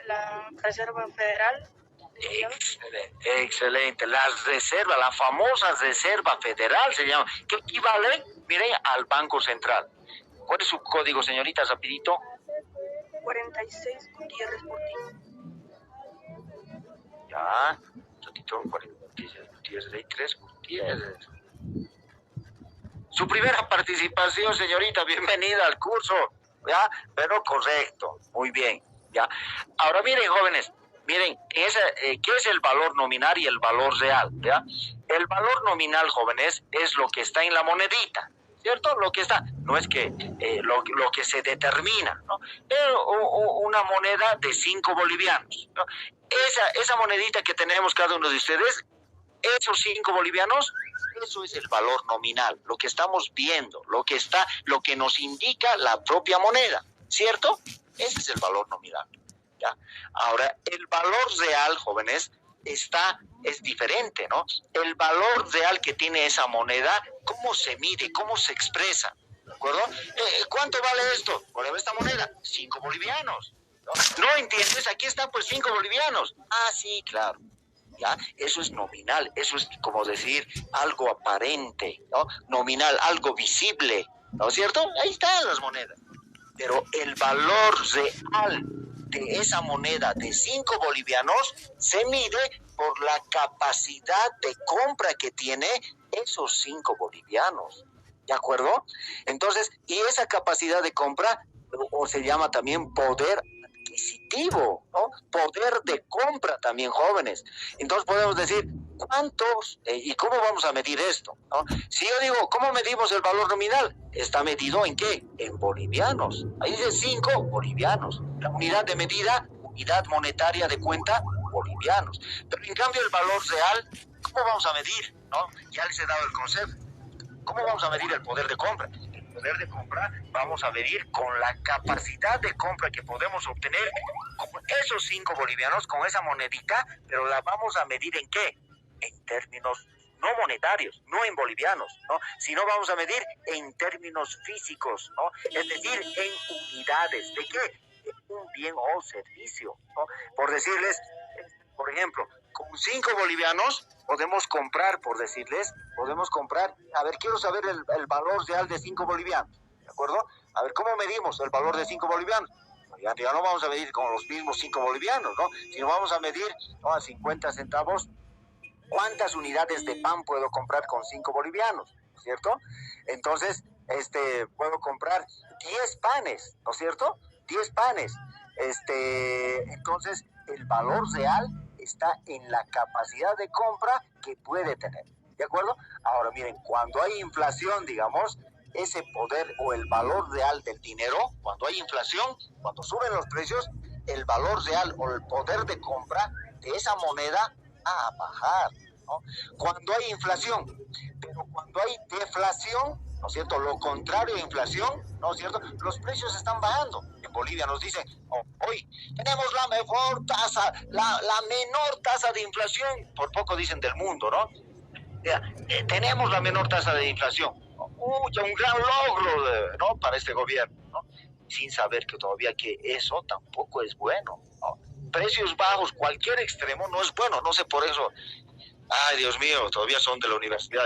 La Reserva Federal. Excelente. La famosa Reserva Federal se llama, que equivale, miren, al Banco Central. ¿Cuál es su código, señorita, rapidito? 46 Gutiérrez Portillo. Ya, ratito, 46 Gutiérrez, hay 3 Gutiérrez. Su primera participación, señorita, bienvenida al curso, ¿ya? Pero correcto, muy bien, ¿ya? Ahora miren, jóvenes, miren, ¿qué es el valor nominal y el valor real, ¿ya? El valor nominal, jóvenes, es lo que está en la monedita, ¿cierto? Lo que está, no es que lo que se determina, ¿no? Una moneda de 5 bolivianos, ¿no? Esa monedita que tenemos cada uno de ustedes, esos 5 bolivianos, eso es el valor nominal, lo que estamos viendo, lo que nos indica la propia moneda, ¿cierto? Ese es el valor nominal, ¿ya? Ahora, el valor real, jóvenes, es diferente, ¿no? El valor real que tiene esa moneda, ¿cómo se mide? ¿Cómo se expresa? ¿De acuerdo? ¿Cuánto vale esto? Por esta moneda, 5 bolivianos. ¿No entiendes? Aquí está, pues, 5 bolivianos. Ah, sí, claro. ¿Ya? Eso es nominal, eso es como decir algo aparente, ¿no? Nominal, algo visible, ¿no es cierto? Ahí están las monedas. Pero el valor real de esa moneda de 5 bolivianos se mide por la capacidad de compra que tiene esos 5 bolivianos, ¿de acuerdo? Entonces, y esa capacidad de compra, o se llama también poder adquisitivo, ¿no? Poder de compra también, jóvenes. Entonces podemos decir, ¿cuántos y cómo vamos a medir esto, ¿no? Si yo digo, ¿cómo medimos el valor nominal? ¿Está medido en qué? En bolivianos. Ahí dice 5 bolivianos. La unidad de medida, unidad monetaria de cuenta, bolivianos. Pero en cambio el valor real, ¿cómo vamos a medir, no? Ya les he dado el concepto. ¿Cómo vamos a medir el poder de compra? El poder de compra vamos a medir con la capacidad de compra que podemos obtener con esos 5 bolivianos, con esa monedita, pero la vamos a medir ¿en qué? En términos no monetarios, no en bolivianos, ¿no? Sino vamos a medir en términos físicos, ¿no? Es decir, en unidades. ¿De qué? De un bien o servicio, ¿no? Por decirles, por ejemplo, con 5 bolivianos podemos comprar, a ver, quiero saber el valor real de 5 bolivianos, ¿de acuerdo? A ver, ¿cómo medimos el valor de 5 bolivianos? Ya no vamos a medir con los mismos 5 bolivianos, ¿no? Sino vamos a medir, ¿no?, a 50 centavos, ¿cuántas unidades de pan puedo comprar con 5 bolivianos? ¿Cierto? Entonces, puedo comprar 10 panes, ¿no es cierto? 10 panes. Entonces, el valor real está en la capacidad de compra que puede tener, ¿de acuerdo? Ahora miren, cuando hay inflación, digamos, ese poder o el valor real del dinero, cuando hay inflación, cuando suben los precios, el valor real o el poder de compra de esa moneda va a bajar, ¿no? Cuando hay inflación, pero cuando hay deflación, ¿no es cierto?, lo contrario de inflación, ¿no es cierto?, los precios están bajando. En Bolivia nos dicen, hoy tenemos la mejor tasa, la menor tasa de inflación, por poco dicen del mundo, ¿no? Tenemos la menor tasa de inflación. Un gran logro, ¿no?, para este gobierno, ¿no? Sin saber que todavía que eso tampoco es bueno, ¿no? Precios bajos, cualquier extremo no es bueno, no sé por eso. Ay, Dios mío, todavía son de la universidad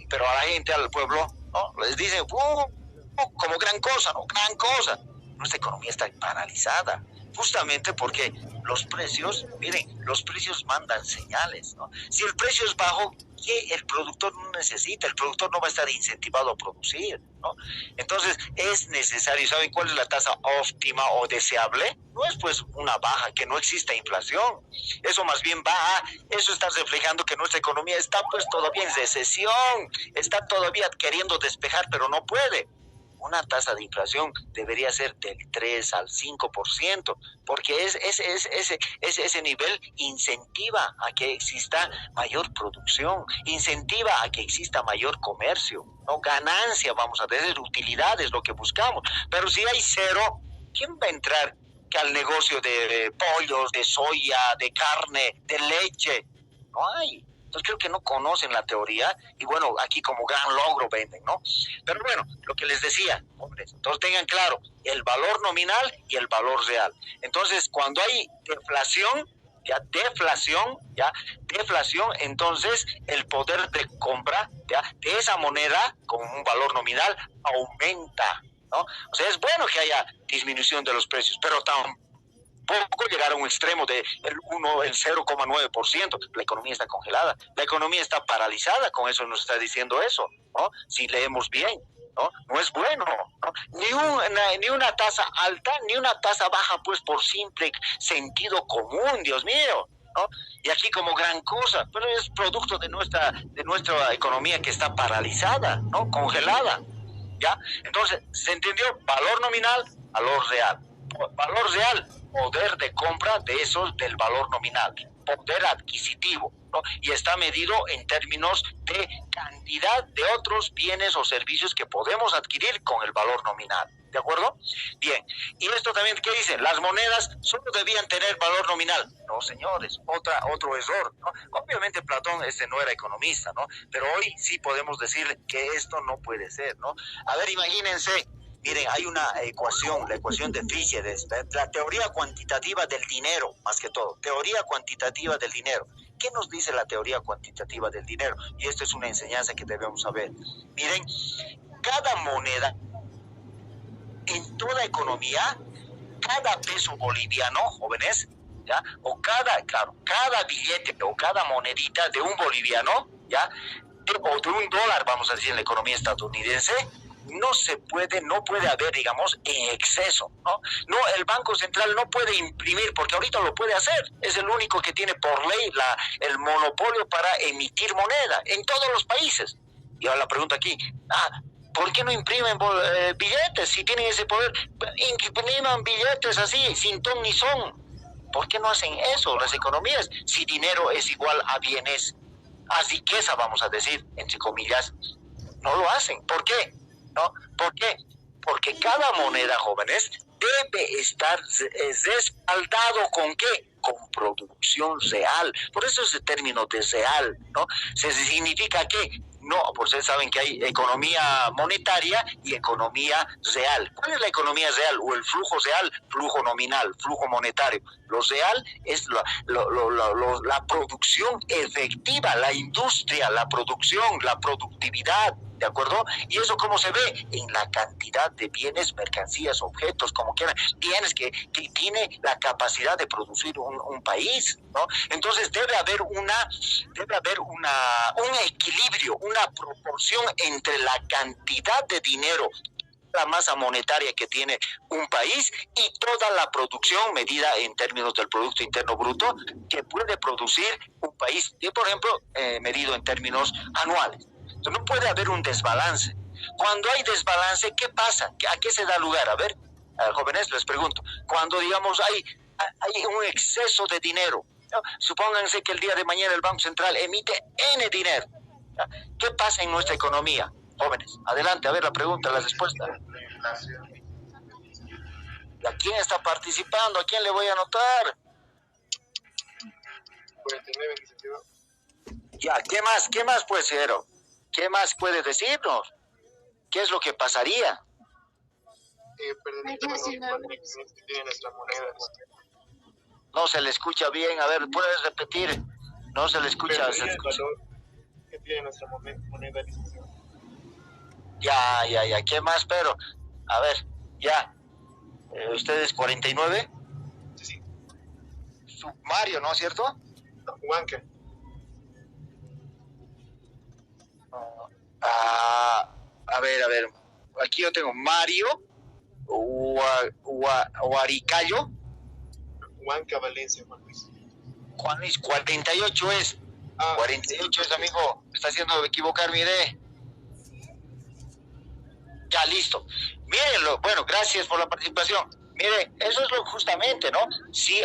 pero a la gente, al pueblo, ¿no?, les dicen, como gran cosa, ¿no? Gran cosa. Nuestra economía está paralizada, justamente porque los precios, miren, los precios mandan señales, ¿no? Si el precio es bajo, ¿qué el productor no necesita? El productor no va a estar incentivado a producir, ¿no? Entonces, es necesario. ¿Saben cuál es la tasa óptima o deseable? No es pues una baja, que no exista inflación. Eso más bien eso está reflejando que nuestra economía está pues todavía en recesión, está todavía queriendo despejar, pero no puede. Una tasa de inflación debería ser del 3 al 5%, porque ese nivel incentiva a que exista mayor producción, incentiva a que exista mayor comercio, ¿no? Ganancia, vamos a decir, utilidades, lo que buscamos. Pero si hay cero, ¿quién va a entrar que al negocio de pollos, de soya, de carne, de leche? No hay. Entonces creo que no conocen la teoría y bueno, aquí como gran logro venden, ¿no? Pero bueno, lo que les decía, hombres, entonces tengan claro el valor nominal y el valor real. Entonces cuando hay deflación, entonces el poder de compra, ¿ya?, de esa moneda con un valor nominal aumenta, ¿no? O sea, es bueno que haya disminución de los precios, pero tampoco llegar a un extremo de el 0,9%. La economía está congelada, la economía está paralizada, con eso nos está diciendo eso, ¿no? Si leemos bien, ¿no? No es bueno, ¿no? Ni una tasa alta, ni una tasa baja, pues por simple sentido común, Dios mío, ¿no? Y aquí como gran cosa, pero es producto de nuestra economía que está paralizada, ¿no? Congelada, ¿ya? Entonces, ¿se entendió? Valor nominal, valor real. Valor real, poder de compra de esos del valor nominal, poder adquisitivo, ¿no? Y está medido en términos de cantidad de otros bienes o servicios que podemos adquirir con el valor nominal. ¿De acuerdo? Bien. Y esto también, ¿qué dicen? Las monedas solo debían tener valor nominal. No, señores, otro error, ¿no? Obviamente Platón no era economista, ¿no? Pero hoy sí podemos decir que esto no puede ser, ¿no? A ver, imagínense, miren, hay una ecuación, la ecuación de Fígeles, la teoría cuantitativa del dinero, más que todo, teoría cuantitativa del dinero. ¿Qué nos dice la teoría cuantitativa del dinero? Y esto es una enseñanza que debemos saber. Miren, cada moneda en toda economía, cada peso boliviano, jóvenes, ¿ya? O cada billete o cada monedita de un boliviano, ¿ya? O de un dólar, vamos a decir, en la economía estadounidense, no puede haber, digamos, en exceso, ¿no? No, el Banco Central no puede imprimir, porque ahorita lo puede hacer, es el único que tiene por ley el monopolio para emitir moneda en todos los países. Y ahora la pregunta aquí, ¿por qué no imprimen billetes si tienen ese poder? Impriman billetes así, sin ton ni son. ¿Por qué no hacen eso las economías? Si dinero es igual a bienes, a riqueza, vamos a decir, entre comillas, no lo hacen. ¿Por qué? ¿No? ¿Por qué? Porque cada moneda, jóvenes, debe estar respaldado ¿con qué? Con producción real. Por eso ese término de real, ¿no? Se significa que no, por ustedes saben que hay economía monetaria y economía real. ¿Cuál es la economía real? O el flujo real, flujo nominal, flujo monetario. Lo real es la producción efectiva, la industria, la producción, la productividad, ¿de acuerdo? Y eso cómo se ve en la cantidad de bienes, mercancías, objetos, como quieran, bienes que tiene la capacidad de producir un país, ¿no? Entonces debe haber un equilibrio, una proporción entre la cantidad de dinero, la masa monetaria que tiene un país y toda la producción medida en términos del Producto Interno Bruto que puede producir un país, y por ejemplo, medido en términos anuales. Entonces no puede haber un desbalance. Cuando hay desbalance, ¿qué pasa? ¿A qué se da lugar? A ver, jóvenes, les pregunto. Cuando, digamos, hay un exceso de dinero, ¿no? Supónganse que el día de mañana el Banco Central emite N dinero. ¿Ya? ¿Qué pasa en nuestra economía? Jóvenes, adelante, a ver la pregunta, la respuesta. ¿Y a quién está participando? ¿A quién le voy a anotar? 49, licenciado. Ya, ¿qué más puede ser? ¿Qué más puede decirnos? ¿Qué es lo que pasaría? Perdón, que tiene nuestra moneda. No se le escucha bien, a ver, ¿puedes repetir? No se le escucha. El valor que tiene nuestra moneda, licenciado. Ya, ¿qué más, pero? A ver, ya. ¿Ustedes 49? Sí. Mario, ¿no es cierto? Huanca. A ver. Aquí yo tengo Mario, Huaricayo. Huanca, Valencia, Juan Luis. Juan Luis, 48 es. 48 es, amigo. Me está haciendo equivocar, mire. Ya, listo. Mírenlo. Bueno, gracias por la participación. Mire, eso es lo justamente, ¿no? Si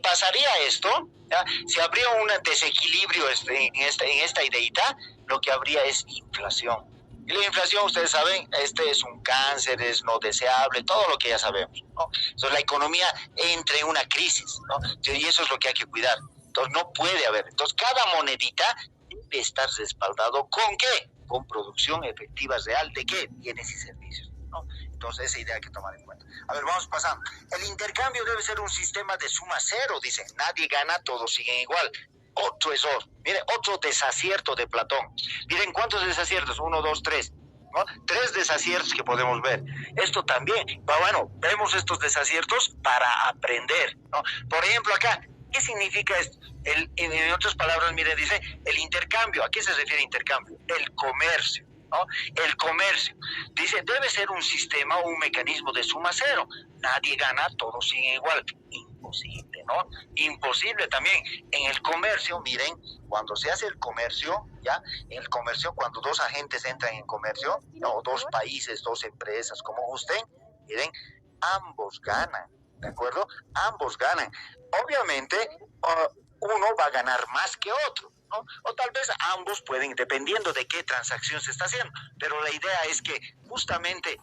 pasaría esto, ¿ya? Si habría un desequilibrio en esta ideita, lo que habría es inflación. Y la inflación, ustedes saben, es un cáncer, es no deseable, todo lo que ya sabemos, ¿no? Entonces la economía entra en una crisis, ¿no? Y eso es lo que hay que cuidar. Entonces no puede haber. Entonces cada monedita debe estar respaldado ¿con qué? Con producción efectiva real de qué? Bienes y servicios, ¿no? Entonces esa idea hay que tomar en cuenta. A ver, vamos pasando. El intercambio debe ser un sistema de suma cero, dicen. Nadie gana, todos siguen igual. Otro error. Mire, otro desacierto de Platón. Miren, ¿cuántos desaciertos? 1, 2, 3. ¿no? 3 desaciertos que podemos ver. Esto también, bueno, vemos estos desaciertos para aprender, ¿no? Por ejemplo, acá, ¿qué significa esto? En otras palabras, mire, dice el intercambio. ¿A qué se refiere intercambio? El comercio, ¿no? El comercio. Dice, debe ser un sistema o un mecanismo de suma cero. Nadie gana, todos siguen igual. Imposible, ¿no? Imposible también. En el comercio, miren, cuando se hace el comercio, ¿ya? En el comercio, cuando dos agentes entran en comercio, o dos países, dos empresas, como gusten, miren, ambos ganan, ¿de acuerdo? Ambos ganan. Obviamente, uno va a ganar más que otro, ¿no? O tal vez ambos pueden, dependiendo de qué transacción se está haciendo, pero la idea es que justamente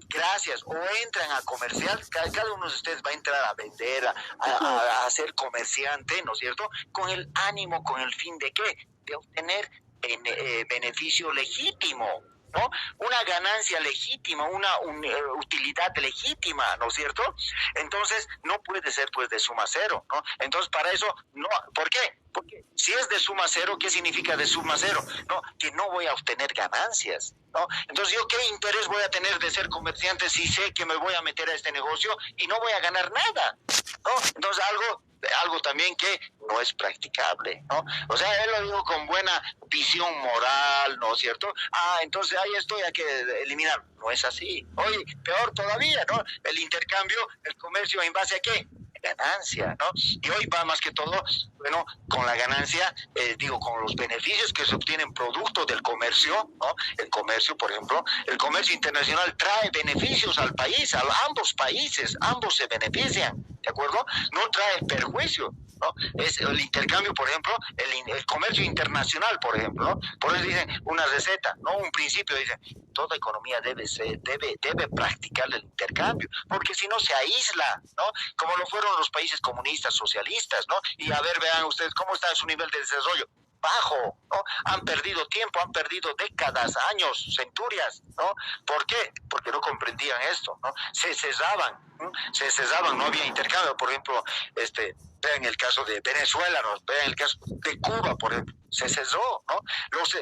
gracias, o entran a comerciar, cada uno de ustedes va a entrar a vender, a ser comerciante, ¿no es cierto? Con el ánimo, con el fin de qué? De obtener beneficio legítimo, ¿no? Una ganancia legítima, una utilidad legítima, ¿no es cierto? Entonces, no puede ser pues de suma cero, ¿no? Entonces, para eso, no, ¿por qué? Porque si es de suma cero, ¿qué significa de suma cero? No, que no voy a obtener ganancias, ¿no? Entonces, ¿yo qué interés voy a tener de ser comerciante si sé que me voy a meter a este negocio y no voy a ganar nada, ¿no? Entonces, algo también que no es practicable, ¿no? O sea, él lo dijo con buena visión moral, ¿no es cierto? Entonces ahí estoy, hay que eliminar. No es así. Oye, peor todavía, ¿no? El intercambio, el comercio, ¿en base a qué? Ganancia, ¿no? Y hoy va más que todo, bueno, con la ganancia, con los beneficios que se obtienen producto del comercio, ¿no? El comercio, por ejemplo, el comercio internacional trae beneficios al país, a ambos países, ambos se benefician, ¿de acuerdo? No trae perjuicio, ¿no? Es el intercambio, por ejemplo, el comercio internacional, por ejemplo, ¿no? Por eso dicen una receta, no un principio, dicen, toda economía debe practicar el intercambio, porque si no se aísla, ¿no? Como lo fueron los países comunistas, socialistas, ¿no? Y a ver, vean ustedes cómo está su nivel de desarrollo. Bajo, ¿no? Han perdido tiempo, han perdido décadas, años, centurias, ¿no? ¿Por qué? Porque no comprendían esto, ¿no? Se cesaban, no había intercambio. Por ejemplo, vean el caso de Venezuela, ¿no? Vean el caso de Cuba, por ejemplo, se cesó, ¿no?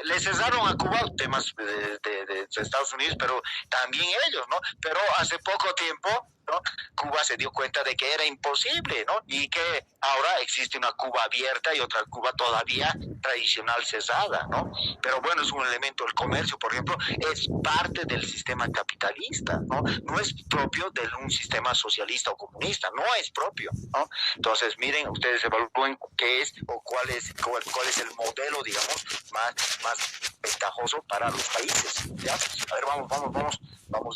Le cesaron a Cuba temas de Estados Unidos, pero también ellos, ¿no? Pero hace poco tiempo, ¿no? Cuba se dio cuenta de que era imposible, ¿no? Y que ahora existe una Cuba abierta y otra Cuba todavía tradicional cesada, ¿no? Pero bueno, es un elemento del comercio, por ejemplo, es parte del sistema capitalista, ¿no? No es propio de un sistema socialista o comunista, no es propio, ¿no? Entonces, miren, ustedes evalúen qué es o cuál es el modelo, digamos, más ventajoso para los países, ¿ya? A ver, vamos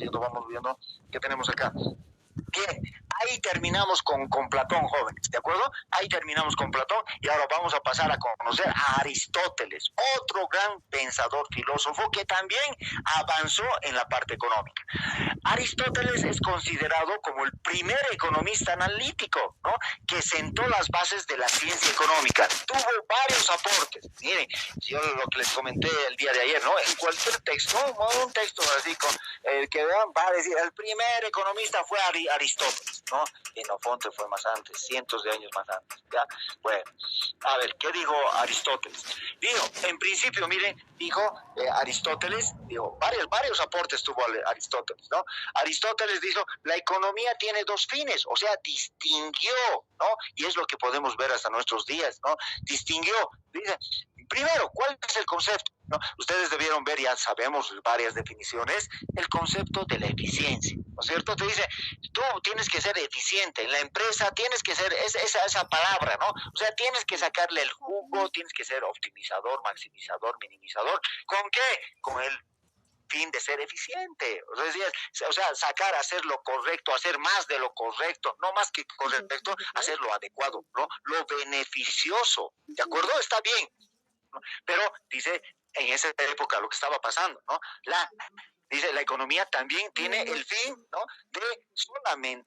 viendo qué tenemos acá. Bien, ahí terminamos con Platón, jóvenes, ¿de acuerdo? Ahí terminamos con Platón y ahora vamos a pasar a conocer a Aristóteles, otro gran pensador filósofo que también avanzó en la parte económica. Aristóteles es considerado como el primer economista analítico, ¿no? Que sentó las bases de la ciencia económica. Tuvo varios aportes. Miren, yo lo que les comenté el día de ayer, ¿no? En cualquier texto, un texto así que vean, va a decir, el primer economista fue Aristóteles, ¿no? Xenofonte fue más antes, cientos de años más antes, ¿ya? Bueno, a ver, ¿qué dijo Aristóteles? Dijo, en principio, miren, dijo Aristóteles, dijo, varios aportes tuvo Aristóteles, ¿no? Aristóteles dijo, la economía tiene dos fines, o sea, distinguió, ¿no? Y es lo que podemos ver hasta nuestros días, ¿no? Distinguió, dice, primero, ¿cuál es el concepto? ¿No? Ustedes debieron ver, ya sabemos varias definiciones, el concepto de la eficiencia, ¿no es cierto? Te dice, tú tienes que ser eficiente, en la empresa tienes que ser, esa palabra, ¿no? O sea, tienes que sacarle el jugo, tienes que ser optimizador, maximizador, minimizador. ¿Con qué? Con el fin de ser eficiente, o sea, hacer lo correcto, hacer más de lo correcto, no más que correcto, hacer lo adecuado, ¿no? Lo beneficioso, ¿de acuerdo? Está bien, ¿no? Pero dice, en esa época lo que estaba pasando, ¿no? Dice, la economía también tiene el fin, ¿no? De solamente